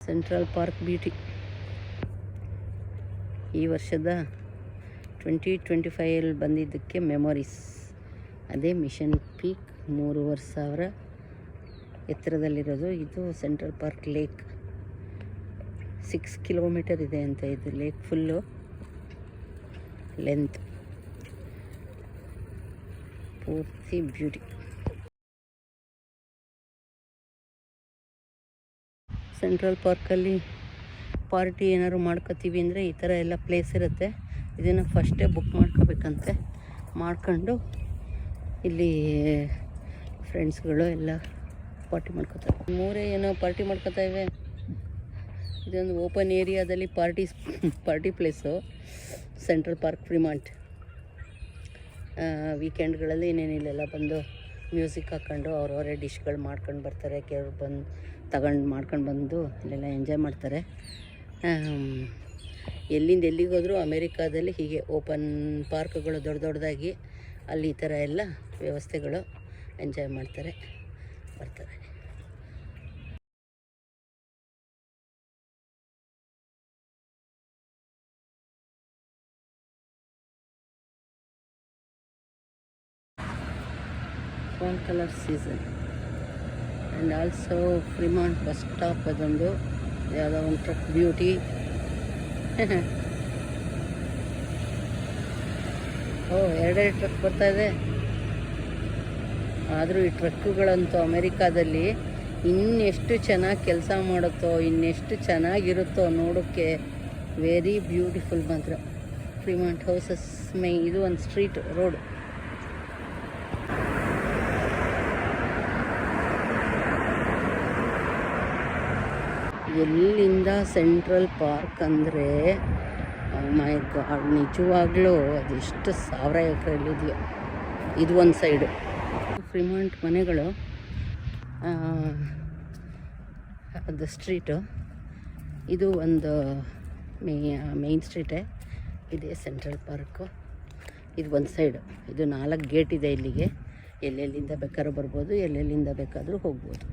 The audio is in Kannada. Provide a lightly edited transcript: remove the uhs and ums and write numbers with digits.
ಸೆಂಟ್ರಲ್ ಪಾರ್ಕ್ ಬ್ಯೂಟಿ ಈ ವರ್ಷದ 2025 ಬಂದಿದ್ದಕ್ಕೆ ಮೆಮೊರೀಸ್. ಅದೇ ಮಿಷನ್ ಪೀಕ್ 3,500 ಎತ್ತರದಲ್ಲಿರೋದು. ಇದು ಸೆಂಟ್ರಲ್ ಪಾರ್ಕ್ ಲೇಕ್. 6 ಕಿಲೋಮೀಟರ್ ಇದೆ ಅಂತ ಇದು ಲೇಕ್ ಫುಲ್ಲು ಲೆಂತ್. ಪೂರ್ತಿ ಬ್ಯೂಟಿ. ಸೆಂಟ್ರಲ್ ಪಾರ್ಕಲ್ಲಿ ಪಾರ್ಟಿ ಏನಾದ್ರು ಮಾಡ್ಕೋತೀವಿ ಅಂದರೆ ಈ ಥರ ಎಲ್ಲ ಪ್ಲೇಸ್ ಇರುತ್ತೆ. ಇದನ್ನು ಫಸ್ಟೇ ಬುಕ್ ಮಾಡ್ಕೋಬೇಕಂತೆ. ಮಾಡ್ಕೊಂಡು ಇಲ್ಲಿ ಫ್ರೆಂಡ್ಸ್ಗಳು ಎಲ್ಲ ಪಾರ್ಟಿ ಮಾಡ್ಕೋತಾರೆ. ಮೂರೇ ಏನೋ ಪಾರ್ಟಿ ಮಾಡ್ಕೋತಾ ಇವೆ. ಇದೊಂದು ಓಪನ್ ಏರಿಯಾದಲ್ಲಿ ಪಾರ್ಟಿ ಪ್ಲೇಸು ಸೆಂಟ್ರಲ್ ಪಾರ್ಕ್ ಫ್ರೀಮಾಂಟ್. ವೀಕೆಂಡ್ಗಳಲ್ಲಿ ಇನ್ನೇನಿಲ್ಲೆಲ್ಲ ಬಂದು ಮ್ಯೂಸಿಕ್ ಹಾಕ್ಕೊಂಡು ಅವ್ರವರೇ ಡಿಶ್ಗಳು ಮಾಡ್ಕೊಂಡು ಬರ್ತಾರೆ. ಕೆಲವ್ರು ಬಂದು ತಗೊಂಡು ಮಾಡ್ಕೊಂಡು ಬಂದು ಇಲ್ಲೆಲ್ಲ ಎಂಜಾಯ್ ಮಾಡ್ತಾರೆ. ಎಲ್ಲಿಂದ ಎಲ್ಲಿಗೋದ್ರೂ ಅಮೇರಿಕಾದಲ್ಲಿ ಹೀಗೆ ಓಪನ್ ಪಾರ್ಕ್ಗಳು ದೊಡ್ಡದಾಗಿ ಅಲ್ಲಿ ಈ ಥರ ಎಲ್ಲ ವ್ಯವಸ್ಥೆಗಳು ಎಂಜಾಯ್ ಮಾಡ್ತಾರೆ, ಬರ್ತಾರೆ. Fall colour season and also Fremont bus stop. ಅದೊಂದು ಯಾವುದೋ ಒಂದು ಟ್ರಕ್ ಬ್ಯೂಟಿ. ಎರಡೆರಡು ಟ್ರಕ್ ಬರ್ತಾಯಿದೆ. ಆದರೂ ಈ ಟ್ರಕ್ಕುಗಳಂತೂ ಅಮೇರಿಕಾದಲ್ಲಿ ಇನ್ನೆಷ್ಟು ಚೆನ್ನಾಗಿ ಕೆಲಸ ಮಾಡುತ್ತೋ, ಇನ್ನೆಷ್ಟು ಚೆನ್ನಾಗಿರುತ್ತೋ ನೋಡೋಕ್ಕೆ. ವೆರಿ ಬ್ಯೂಟಿಫುಲ್ ಮಾತ್ರ. ಫ್ರೀಮಾಂಟ್ ಹೌಸಸ್ ಇದು ಒಂದು ಸ್ಟ್ರೀಟ್ ರೋಡ್. ಎಲ್ಲಿಂದ ಸೆಂಟ್ರಲ್ ಪಾರ್ಕ್ ಅಂದರೆ ಮೈ ಗಾಡ್, ನಿಜವಾಗ್ಲೂ ಅದೆಷ್ಟು 1000 ಎಕರೆಯಲ್ಲಿದೆಯೋ. ಇದು ಒಂದು ಸೈಡು ಫ್ರೀಮಾಂಟ್ ಮನೆಗಳು. ಅದು ಸ್ಟ್ರೀಟು. ಇದು ಒಂದು ಮೇನ್ ಸ್ಟ್ರೀಟೇ. ಇದೇ ಸೆಂಟ್ರಲ್ ಪಾರ್ಕು. ಇದು ಒಂದು ಸೈಡು. ಇದು 4 ಗೇಟ್ ಇದೆ ಇಲ್ಲಿಗೆ. ಎಲ್ಲೆಲ್ಲಿಂದ ಬೇಕಾದ್ರೂ ಬರ್ಬೋದು, ಎಲ್ಲೆಲ್ಲಿಂದ ಬೇಕಾದರೂ ಹೋಗ್ಬೋದು.